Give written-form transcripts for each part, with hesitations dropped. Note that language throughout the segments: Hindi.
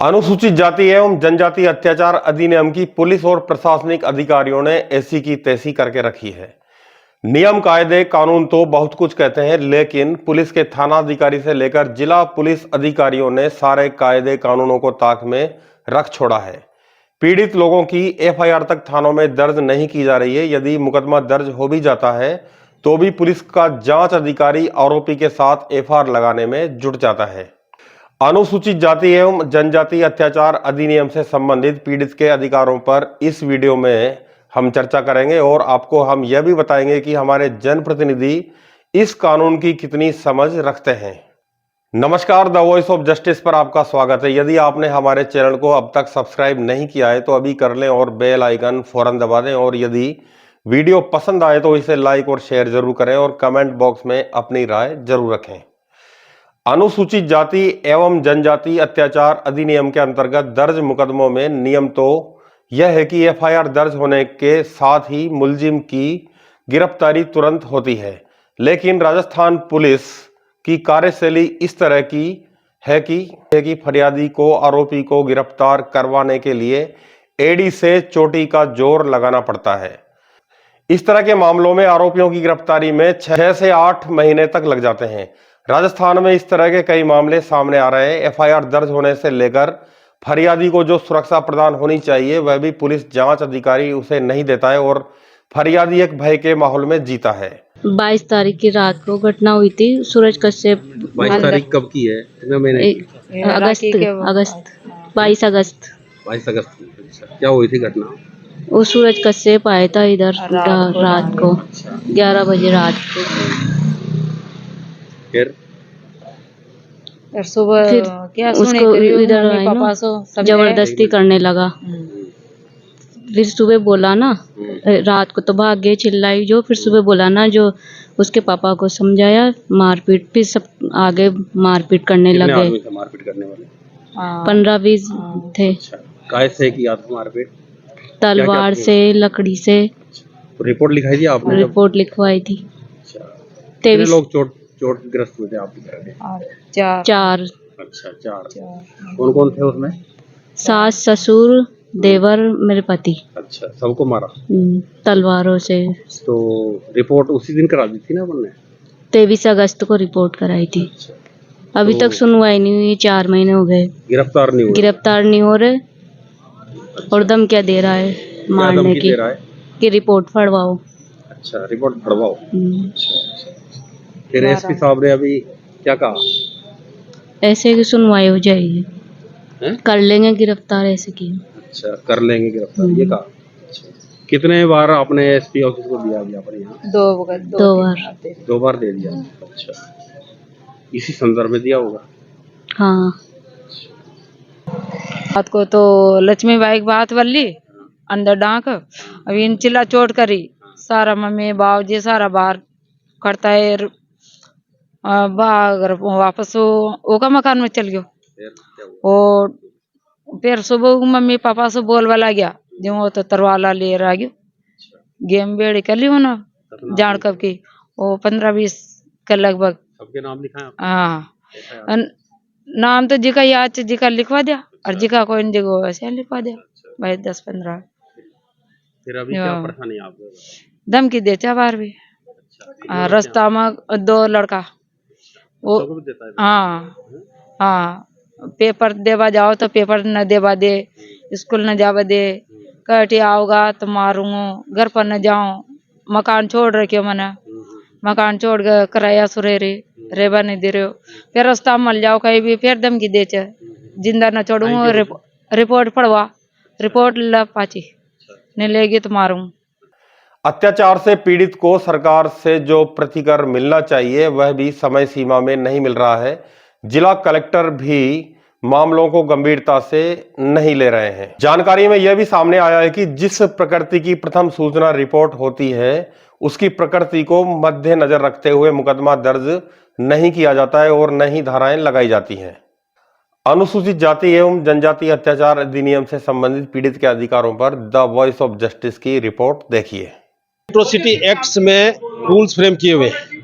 अनुसूचित जाति एवं जनजाति अत्याचार अधिनियम की पुलिस और प्रशासनिक अधिकारियों ने ऐसी की तैसी करके रखी है। नियम कायदे कानून तो बहुत कुछ कहते हैं, लेकिन पुलिस के थाना अधिकारी से लेकर जिला पुलिस अधिकारियों ने सारे कायदे कानूनों को ताक में रख छोड़ा है। पीड़ित लोगों की एफआईआर तक थानों में दर्ज नहीं की जा रही है। यदि मुकदमा दर्ज हो भी जाता है तो भी पुलिस का जांच अधिकारी आरोपी के साथ एफआईआर लगाने में जुट जाता है। अनुसूचित जाति एवं जनजाति अत्याचार अधिनियम से संबंधित पीड़ित के अधिकारों पर इस वीडियो में हम चर्चा करेंगे और आपको हम यह भी बताएंगे कि हमारे जनप्रतिनिधि इस कानून की कितनी समझ रखते हैं। नमस्कार, द वॉइस ऑफ जस्टिस पर आपका स्वागत है। यदि आपने हमारे चैनल को अब तक सब्सक्राइब नहीं किया है तो अभी कर लें और बेल आइकन फौरन दबा दें, और यदि वीडियो पसंद आए तो इसे लाइक और शेयर जरूर करें और कमेंट बॉक्स में अपनी राय जरूर रखें। अनुसूचित जाति एवं जनजाति अत्याचार अधिनियम के अंतर्गत दर्ज मुकदमों में नियम तो यह है कि एफआईआर दर्ज होने के साथ ही मुलजिम की गिरफ्तारी तुरंत होती है, लेकिन राजस्थान पुलिस की कार्यशैली इस तरह की है कि फरियादी को आरोपी को गिरफ्तार करवाने के लिए एड़ी से चोटी का जोर लगाना पड़ता है। इस तरह के मामलों में आरोपियों की गिरफ्तारी में 6 से 8 महीने तक लग जाते हैं। राजस्थान में इस तरह के कई मामले सामने आ रहे हैं। एफआईआर दर्ज होने से लेकर फरियादी को जो सुरक्षा प्रदान होनी चाहिए वह भी पुलिस जांच अधिकारी उसे नहीं देता है और फरियादी एक भय के माहौल में जीता है। 22 तारीख की रात को घटना हुई थी। सूरज कश्यप 22 तारीख कब की है? कितने महीने की? अगस्त 22 अगस्त। अच्छा, क्या हुई थी घटना? वो सूरज कश्यप आया था इधर रात को 11 बजे रात को। फिर सुबह क्या उसको इधर पापा जबरदस्ती करने लगा। फिर सुबह बोला ना, रात को तो भाग गए चिल्लाई जो, फिर सुबह बोला ना जो उसके पापा को समझाया, मारपीट, फिर सब आगे मारपीट करने लगे। मारपीट करने वाले 15-20 थे। काय से किया था मारपीट? तलवार से, लकड़ी से। रिपोर्ट लिखाई थी आपने? रिपोर्ट लिखवाई थी। 23 लोग चोटग्रस्त हुए थे आपकी तरफ के? 4। अच्छा, 4। कौन कौन थे उसमें? सास, ससुर, देवर, मेरे पति। अच्छा, सबको मारा तलवारों से। तो रिपोर्ट उसी दिन करा दी थी ना आपने? 23 अगस्त को रिपोर्ट कराई थी। अच्छा, अभी तक सुनवाई नहीं हुई। 4 महीने हो गए, गिरफ्तार नहीं हो रहे। अच्छा। और दम क्या दे रहा है मारने की कि रिपोर्ट फड़वाओ। अच्छा, रिपोर्ट फड़वाओ। फिर एसपी साहब ने अभी क्या कहा? ऐसे की सुनवाई हो जाएगी, कर लेंगे गिरफ्तार, ऐसे की। अच्छा, कर लेंगे गिरफ्तार, ये कहा। अच्छा, कितने बार आपने एसपी ऑफिस को दिया अभी यहाँ पर? 2 बार दे दिया। अच्छा, इसी संदर्भ में दिया होगा। हाँ। रात को तो लक्ष्मी बाई की बात बल्ली अंदर डांक, अभी इन चिल्ला चोट करी सारा, मम्मी बाबू जी सारा बाहर करता है। अगर वापस वो का मकान में चल गयो। और फिर सुबह मम्मी पापा से बोल वाला गया जो वो तो तरवाला ले रहा गयो। गेम बेड़ी कर ली ना जान कब की, वो 15-20 के लगभग। सबके नाम लिखा है? हाँ, नाम तो जी का याद जी का लिखवा दिया और जी का कोई जगह वैसे लिखवा दिया भाई 10-15। फिर अभी क्या परेशानी आपको? धमकी देता बार भी। रास्ता में 2 लड़का वो, हाँ, पेपर देवा जाओ तो पेपर न देवा दे, स्कूल न जावा दे, कटी आओगा तो मारूंगा, घर पर न जाऊं, मकान छोड़ रखे मैंने, मकान छोड़ के किराया सुरेरे रेबा नहीं दे रहे हो, फिर रास्ता मल जाओ कहीं भी, फिर धमकी दे चे जिंदा न छोड़ूंगा, रिपोर्ट पढ़वा, रिपोर्ट ला पाची नहीं लेगी तो मारूंगा। अत्याचार से पीड़ित को सरकार से जो प्रतिकर मिलना चाहिए वह भी समय सीमा में नहीं मिल रहा है। जिला कलेक्टर भी मामलों को गंभीरता से नहीं ले रहे हैं। जानकारी में यह भी सामने आया है कि जिस प्रकृति की प्रथम सूचना रिपोर्ट होती है उसकी प्रकृति को मद्देनजर रखते हुए मुकदमा दर्ज नहीं किया जाता है और न ही धाराएं लगाई जाती हैं। अनुसूचित जाति एवं जनजाति अत्याचार अधिनियम से संबंधित पीड़ित के अधिकारों पर द वॉइस ऑफ जस्टिस की रिपोर्ट देखिए। एट्रोसिटी एक्ट्स में रूल्स फ्रेम किए हुए हैं,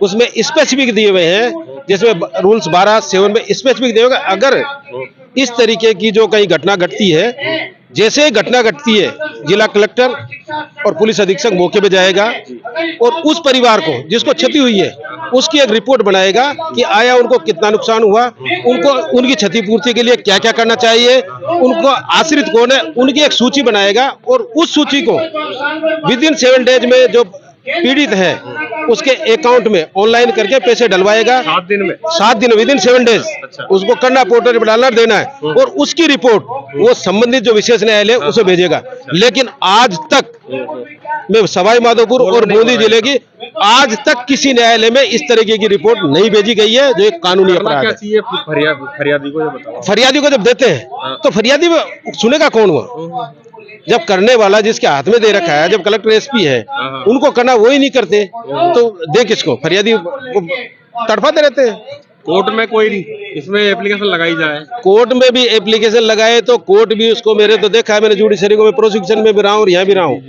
उसमें स्पेसिफिक दिए हुए हैं, जिसमें रूल्स 12(7) में स्पेसिफिक दिए हुए हैं, अगर इस तरीके की जो कहीं घटना घटती है, जैसे ही घटना घटती है जिला कलेक्टर और पुलिस अधीक्षक मौके पे जाएगा और उस परिवार को जिसको क्षति हुई है उसकी एक रिपोर्ट बनाएगा कि आया उनको कितना नुकसान हुआ, उनको उनकी क्षतिपूर्ति के लिए क्या क्या करना चाहिए, उनको आश्रित कौन है, उनकी एक सूची बनाएगा और उस सूची को विदिन 7 डेज में जो पीड़ित है उसके अकाउंट में ऑनलाइन करके पैसे डलवाएगा। 7 दिन में? 7 दिन, विदिन 7 डेज उसको करना, पोर्टल पर डालना, देना है और उसकी रिपोर्ट वो संबंधित जो विशेष न्यायालय उसे भेजेगा। लेकिन आज तक मैं सवाई माधोपुर और बूंदी जिले की आज तक किसी न्यायालय में इस तरीके की रिपोर्ट नहीं भेजी गई है, जो एक कानूनी अपराध है। फरियादी को ये बताओ। फरियादी को जब देते हैं तो फरियादी सुनेगा कौन हुआ? जब करने वाला जिसके हाथ में दे रखा है, जब कलेक्टर एसपी है, उनको करना वो ही नहीं करते तो दे किसको? फरियादी तड़पाते रहते हैं। कोर्ट में कोई इसमें एप्लीकेशन लगाई जाए, कोर्ट में भी एप्लीकेशन लगाए तो कोर्ट भी उसको, मेरे तो देखा है मैंने जुडिशरी को, मैं प्रोसिक्यूशन में भी रहा हूँ और यहाँ भी रहा हूँ,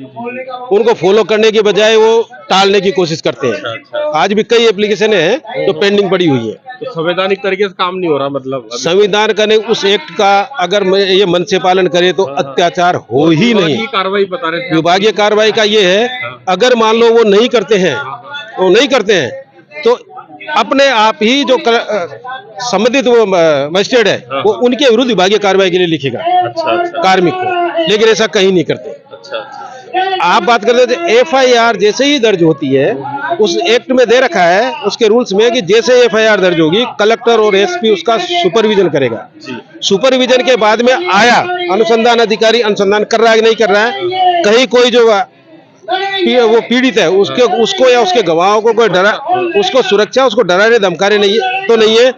उनको फॉलो करने के बजाय वो टालने की कोशिश करते हैं। आज भी कई एप्लीकेशन है जो पेंडिंग पड़ी हुई है। तो संवैधानिक तरीके से काम नहीं हो रहा, मतलब संविधान का नहीं, उस एक्ट का अगर ये मन से पालन करे तो अत्याचार हो ही नहीं। कार्रवाई बता रहे, विभागीय कार्रवाई का ये है, अगर मान लो वो नहीं करते हैं, वो नहीं करते हैं तो अपने आप ही जो संबंधित वो मजिस्ट्रेट है वो उनके विरुद्ध विभागीय कार्रवाई के लिए लिखेगा कार्मिक को, लेकिन ऐसा कहीं नहीं करते। आप बात करते थे FIR जैसे ही दर्ज होती है, उस एक्ट में दे रखा है उसके रूल्स में कि जैसे FIR दर्ज होगी कलेक्टर और SP उसका सुपरविजन करेगा। सुपरविजन के बाद में आया अनुसंधान अधिकारी अनुसंधान कर रहा है कि नहीं कर रहा है, कहीं कोई जो वो पीड़ित है उसको या उसके गवाहों को कोई डरा, उसको सुरक्षा, उसको डराने धमकाने नहीं तो नहीं है,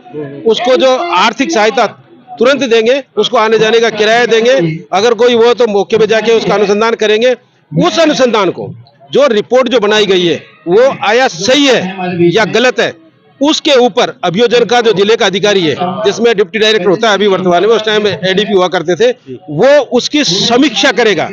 उसको जो आर्थिक सहायता तुरंत देंगे, उसको आने जाने का किराया देंगे, अगर कोई वो तो मौके पे जाके उसका अनुसंधान करेंगे। उस अनुसंधान को जो रिपोर्ट जो बनाई गई है वो आया सही है या गलत है, उसके ऊपर अभियोजन का जो जिले का अधिकारी है, जिसमें डिप्टी डायरेक्टर होता है अभी वर्तमान में, उस टाइम ADP हुआ करते थे, वो उसकी समीक्षा करेगा,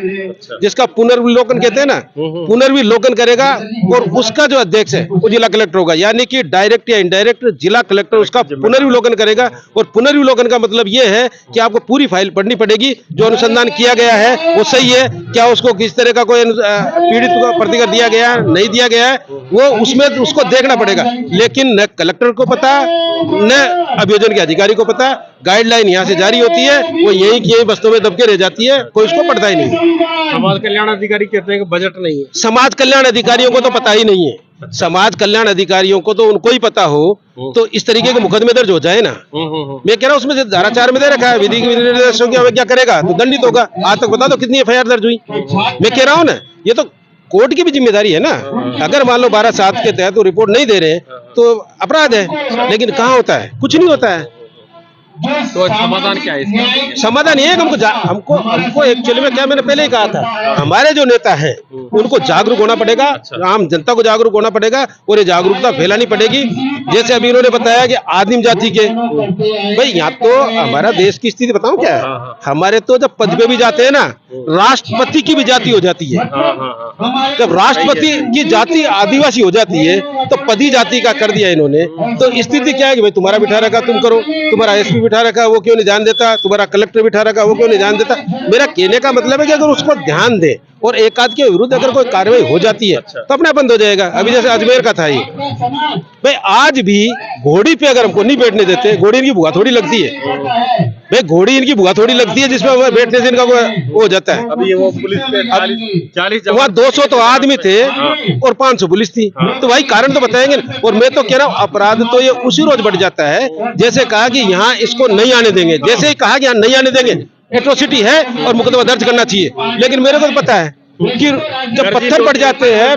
जिसका पुनर्विलोकन कहते हैं ना, पुनर्विलोकन करेगा और उसका जो अध्यक्ष है वो जिला कलेक्टर होगा, यानी कि डायरेक्ट या इनडायरेक्ट जिला कलेक्टर उसका पुनर्विलोकन करेगा। और पुनर्विलोकन का मतलब ये है कि आपको पूरी फाइल पढ़नी पड़ेगी, जो अनुसंधान किया गया है वो सही है क्या, उसको किस तरह का कोई पीड़ित को प्रतिकर दिया गया नहीं दिया गया है, वो उसमें उसको देखना पड़ेगा। लेकिन न कलेक्टर को पता न अभियोजन के अधिकारी को पता, गाइडलाइन यहाँ से जारी होती है, वो यही की यही बस्तों में दबके रह जाती है, कोई उसको पढ़ता ही नहीं। समाज कल्याण अधिकारी कहते हैं कि बजट नहीं है। समाज कल्याण अधिकारियों को तो पता ही नहीं है। समाज कल्याण अधिकारियों को तो उनको ही पता हो तो इस तरीके के मुकदमे दर्ज हो जाए ना। मैं कह रहा हूँ उसमें धारा 4 में दे रखा है विधि की निर्देशों की अवज्ञा करेगा तो दंडित होगा। आज तक बता दो कितनी FIR दर्ज हुई। मैं कह रहा हूँ ना, ये तो कोर्ट की भी जिम्मेदारी है ना। अगर मान लो 12(7) के तहत वो रिपोर्ट नहीं दे रहे तो अपराध है, लेकिन कहाँ होता है, कुछ नहीं होता है। तो समाधान क्या है इसका? समाधान ये है कि हमको एक्चुअली में क्या मैंने पहले ही कहा था, हमारे जो नेता हैं उनको जागरूक होना पड़ेगा, आम जनता को जागरूक होना पड़ेगा और ये जागरूकता फैलानी पड़ेगी। जैसे अभी इन्होंने बताया कि आदिम जाति के, भाई यहाँ तो हमारा देश की स्थिति बताऊं क्या है, हमारे तो जब पद पे भी जाते हैं ना, राष्ट्रपति की भी जाति हो जाती है। जब राष्ट्रपति की जाति आदिवासी हो जाती है तो पदी जाति का कर दिया इन्होंने। तो स्थिति क्या है कि भाई तुम्हारा बिठा रखा तुम करो, तुम्हारा SP बिठा रखा वो क्यों नहीं ध्यान देता, तुम्हारा कलेक्टर बिठा रखा वो क्यों नहीं ध्यान देता। मेरा कहने का मतलब है कि अगर उसको ध्यान दे और एक आध के विरुद्ध अगर कोई कार्रवाई हो जाती है तो अपना बंद हो जाएगा। अभी जैसे अजमेर का था ये, भाई आज भी घोड़ी पे अगर हमको नहीं बैठने देते, घोड़ी इनकी भुआ थोड़ी लगती है, भाई घोड़ी इनकी भुआ थोड़ी लगती है जिसमें बैठने से इनका वो हो जाता है। अभी वो पुलिस पे 40 वहाँ 200 तो आदमी थे और 500 पुलिस थी, तो भाई कारण तो बताएंगे। और मैं तो कह रहा हूँ अपराध तो ये उसी रोज बढ़ जाता है। जैसे कहा कि यहाँ इसको नहीं आने देंगे, जैसे ही कहा कि यहाँ नहीं आने देंगे, एट्रोसिटी है और मुकदमा दर्ज करना चाहिए। लेकिन मेरे को तो पता है कि जब पत्थर पड़ जाते हैं,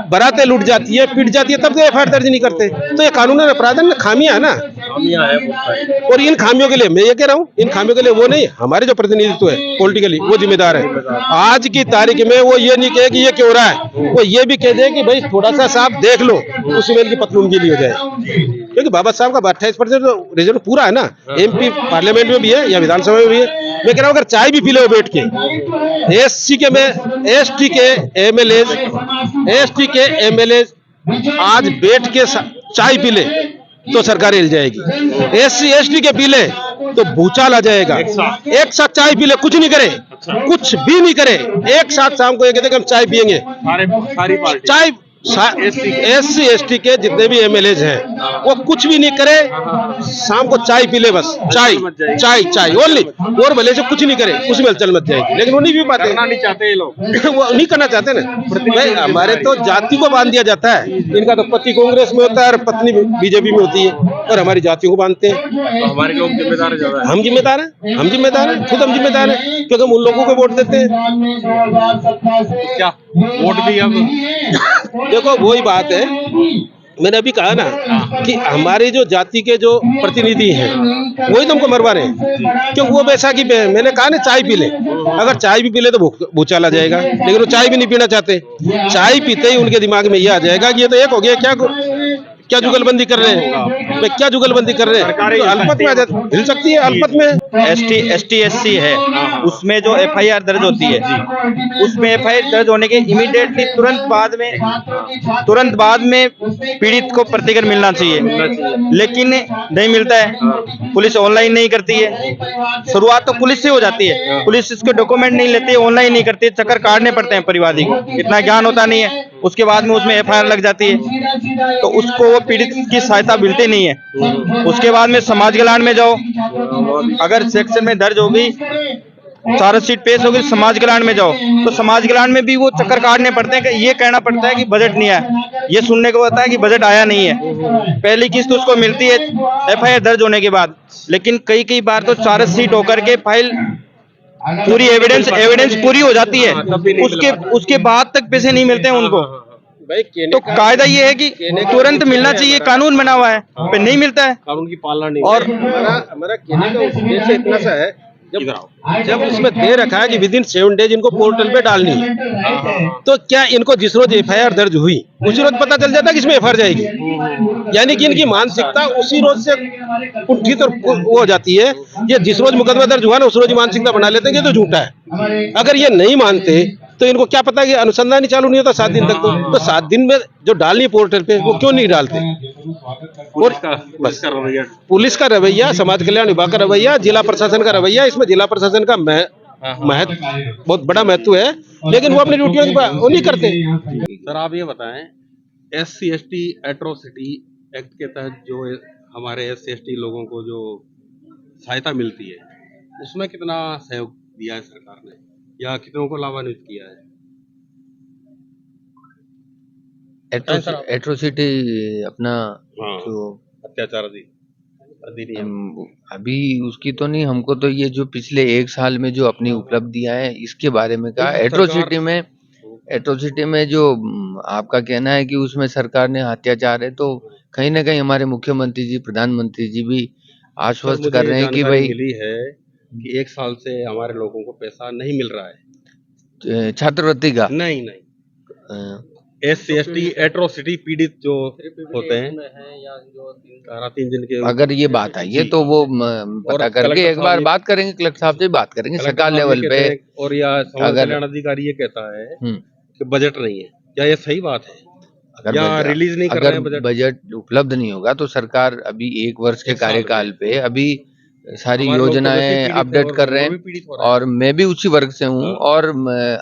बारातें लूट जाती है, पिट जाती है, तब तो FIR दर्ज नहीं करते। तो ये कानून अपराध में खामियां है ना। और इन खामियों के लिए मैं ये कह रहा हूँ, इन खामियों के लिए वो नहीं, हमारे जो प्रतिनिधित्व है पॉलिटिकली वो जिम्मेदार है। आज की तारीख में वो ये नहीं कहे कि ये क्यों रहा है, वो ये भी कह दे कि भाई थोड़ा सा साफ देख लो, उसमें इनकी पतलून गीली हो जाए। क्योंकि बाबा साहब का 28% रिजल्ट पूरा है ना, MP पार्लियामेंट में भी है या विधानसभा में भी है। मैं कह रहा हूँ अगर चाय भी पी लो बैठ के, SC के MLAs आज बैठ के चाय पी ले तो सरकार हिल जाएगी, SC ST के पी ले तो भूचाल आ जाएगा। एक साथ चाय पी ले, कुछ नहीं करे, कुछ भी नहीं करे, एक साथ शाम को ये कहते कि हम चाय पियेंगे, सारी पार्टी चाय SC ST के जितने भी MLAs हैं वो कुछ भी नहीं करे, शाम को चाय पी ले, बस चाय चाय चाय ओनली, और भले से कुछ नहीं करे, उसमें हलचल मच जाएगी। लेकिन वो नहीं भी पाते, करना नहीं चाहते ये लोग। वो नहीं करना चाहते ना भाई। हमारे तो जाति को बांध दिया जाता है, इनका तो पति कांग्रेस में होता है और पत्नी BJP में होती है, और हमारी जातियों को बांधते हैं। तो हमारे लोग जिम्मेदार ज्यादा है। हम जिम्मेदार हैं, हम जिम्मेदार हैं, खुद हम जिम्मेदार हैं, क्योंकि हम उन लोगों को वोट देते हैं। क्या वोट भी अब देखो वही बात है, मैंने अभी कहा ना कि हमारी जो जाति के जो प्रतिनिधि हैं वही तुमको मरवा रहे हैं, क्योंकि वो बैसाखी पे है। मैंने कहा ना चाय पी ले, अगर चाय भी पी ले तो भूचाल आ जाएगा, लेकिन वो चाय भी नहीं पीना चाहते। चाय पीते ही उनके दिमाग में ये आ जाएगा कि ये तो एक हो गया, क्या जुगलबंदी कर रहे हैं, क्या जुगलबंदी कर रहे हैं, तो अल्पमत में आ जाती, हिल सकती है अल्पमत में। ST SC है, उसमें जो FIR दर्ज होती है, उसमें FIR दर्ज होने के इमीडिएटली तुरंत बाद में पीड़ित को प्रतिकर मिलना चाहिए, लेकिन नहीं मिलता है। पुलिस ऑनलाइन नहीं करती है, शुरुआत तो पुलिस से हो जाती है, पुलिस इसके डॉक्यूमेंट नहीं लेती है, ऑनलाइन नहीं करती है, चक्कर काटने पड़ते हैं परिवादी को, इतना ज्ञान होता नहीं है। उसके बाद में उसमें FIR लग जाती है, तो उसको पीड़ित की सहायता मिलती नहीं है। उसके बाद में समाज कल्याण में जाओ, अगर सेक्शन में दर्ज हो गई, चार्जशीट पेश हो गई, समाज कल्याण में जाओ, तो समाज कल्याण में भी वो चक्कर काटने पड़ते हैं कि ये कहना पड़ता है कि बजट नहीं आया, ये सुनने को होता है कि बजट आया नहीं है। पहली किस्त उसको मिलती है FIR दर्ज होने के बाद, लेकिन कई बार तो चार्जशीट होकर के फाइल पूरी एविडेंस पूरी हो जाती है, उसके बाद तक पैसे नहीं मिलते हैं उनको। तो कायदा ये है कि तुरंत मिलना चाहिए, कानून बना हुआ है, पे नहीं मिलता है, कानून की पालना नहीं। और हमारा कहने का उद्देश्य इतना सा है, जब उसमें दे रखा है कि विदिन 7 डेज इनको पोर्टल पे डालनी है, तो क्या इनको जिस रोज FIR दर्ज हुई उसी रोज पता चल जाता है कि इसमें FIR जाएगी? यानी कि इनकी मानसिकता उसी रोज से कुंठित और वो हो जाती है। ये जिस रोज मुकदमा दर्ज हुआ ना उस रोज मानसिकता बना लेते हैं कि ये तो झूठा है। अगर ये नहीं मानते तो इनको क्या पता कि अनुसंधान ही चालू नहीं होता 7 दिन तक, तो 7 दिन में जो डालनी पोर्टल पे वो क्यों नहीं डालते? और पुलिस का रवैया, समाज कल्याण विभाग का रवैया, जिला प्रशासन का रवैया, इसमें जिला प्रशासन का महत्व, बहुत बड़ा महत्व है, लेकिन वो अपनी ड्यूटियों वो नहीं करते। सर आप ये बताएं, SC ST एट्रोसिटी एक्ट के तहत जो हमारे SC ST लोगों को जो सहायता मिलती है, उसमें कितना सहयोग दिया है सरकार ने, या कितनों को लाभान्वित किया है? एट्रोसिटी अपना हाँ, जो अत्याचार अधिनियम, अभी उसकी तो नहीं, हमको तो ये जो पिछले 1 साल में जो अपनी उपलब्धियां हैं इसके बारे में कहा। एट्रोसिटी में जो आपका कहना है कि उसमें सरकार ने अत्याचार है, तो कहीं ना कहीं हमारे मुख्यमंत्री जी, प्रधानमंत्री जी भी आश्वस्त कर रहे हैं कि भाई मिली है कि 1 साल से हमारे लोगों को पैसा नहीं मिल रहा है, छात्रवृत्ति का नहीं SC ST एट्रोसिटी पीड़ित जो होते हैं, 3 दिन के, अगर ये बात आई है तो वो पता करके एक बार बात करेंगे, कलेक्टर साहब से बात करेंगे सरकार लेवल पे। और या समाज कल्याण अधिकारी ये कहता है कि बजट नहीं है, क्या ये सही बात है? या रिलीज नहीं कर रहे हैं बजट उपलब्ध नहीं होगा तो सरकार अभी 1 वर्ष के कार्यकाल पे अभी सारी योजनाएं अपडेट कर रहे हैं, और मैं भी उसी वर्ग से हूँ, और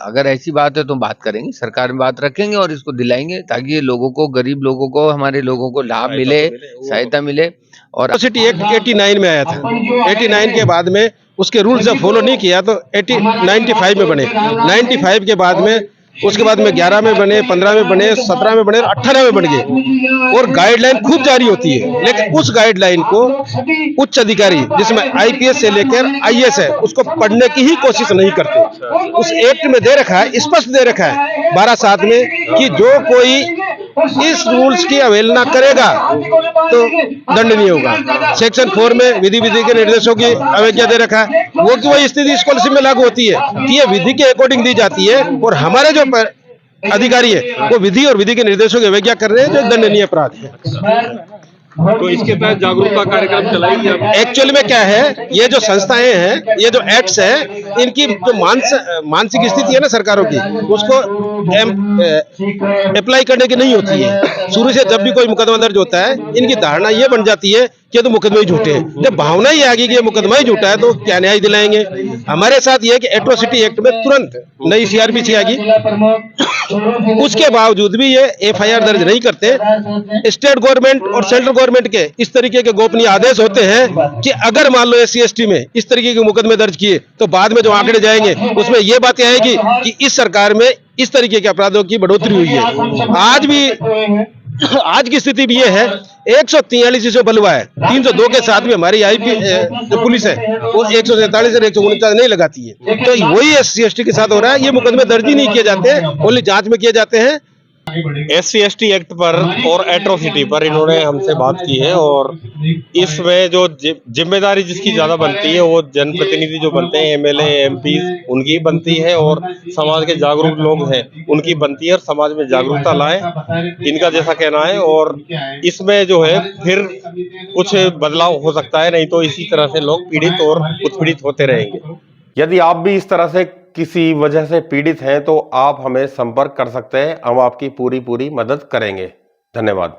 अगर ऐसी बात है तो बात करेंगे, सरकार में बात रखेंगे और इसको दिलाएंगे, ताकि ये लोगों को, गरीब लोगों को, हमारे लोगों को लाभ मिले, सहायता मिले। और एट्रोसिटी एक्ट 89 में आया था, 89 के बाद में उसके रूल्स जब फॉलो नहीं किया तो 95 में बने, 95 के बाद में उसके बाद में 11 में बने, 15 में बने, 17 में बने, 18 में बन गए, और गाइडलाइन खूब जारी होती है। लेकिन उस गाइडलाइन को उच्च अधिकारी, जिसमें IPS से लेकर IAS है, उसको पढ़ने की ही कोशिश नहीं करते। उस एक्ट में दे रखा है, स्पष्ट दे रखा है 12/7 में कि जो कोई इस रूल्स की अवहेलना करेगा तो दंडनीय होगा। सेक्शन 4 में विधि के निर्देशों की अवज्ञा दे रखा है, वो की वही स्थिति स्कॉलरशिप में लागू होती है कि ये विधि के अकॉर्डिंग दी जाती है, और हमारे जो अधिकारी है वो विधि और विधि के निर्देशों की अवज्ञा कर रहे हैं, जो दंडनीय अपराध है। तो इसके तहत जागरूकता कार्यक्रम चलाएंगे आप? एक्चुअली में क्या है, ये जो संस्थाएं हैं, ये जो एक्ट्स है, इनकी जो मानसिक स्थिति है ना सरकारों की, उसको अप्लाई करने की नहीं होती है। शुरू से जब भी कोई मुकदमा दर्ज होता है, इनकी धारणा ये बन जाती है कि तो मुकदमे ही झूठे हैं। जब भावना ही आ गई कि ये मुकदमा ही झूठा है तो क्या न्याय दिलाएंगे। हमारे साथ ये है कि एट्रोसिटी एक्ट में तुरंत नई सीआरपीसी आ गई, उसके बावजूद भी ये एफआईआर दर्ज नहीं करते। स्टेट गवर्नमेंट और सेंट्रल गवर्नमेंट के इस तरीके के गोपनीय आदेश होते हैं कि अगर मान लो SC ST में इस तरीके के मुकदमे दर्ज किए तो बाद में जो आंकड़े जाएंगे उसमें ये बातें आएगी कि इस सरकार में इस तरीके के अपराधों की बढ़ोतरी हुई है। आज की स्थिति भी ये है, 143 जो बलवा है, 302 के साथ भी हमारी आईपी जो पुलिस है वो 147 और 149 नहीं लगाती है। तो वही SC ST के साथ हो रहा है। ये मुकदमे दर्ज ही नहीं किए जाते, ओनली जांच में किए जाते हैं। SC ST एक्ट पर और एट्रोसिटी पर इन्होंने हमसे बात की है और इसमें जो जिम्मेदारी जिसकी ज्यादा बनती है वो जनप्रतिनिधि जो बनते हैं, MLA MP उनकी बनती है और समाज के जागरूक लोग हैं उनकी बनती है और समाज में जागरूकता लाए, इनका जैसा कहना है। और इसमें जो है फिर कुछ बदलाव हो सकता है, नहीं तो इसी तरह से लोग पीड़ित और उत्पीड़ित होते रहेंगे। यदि आप भी इस तरह से किसी वजह से पीड़ित हैं तो आप हमें संपर्क कर सकते हैं, हम आपकी पूरी मदद करेंगे। धन्यवाद।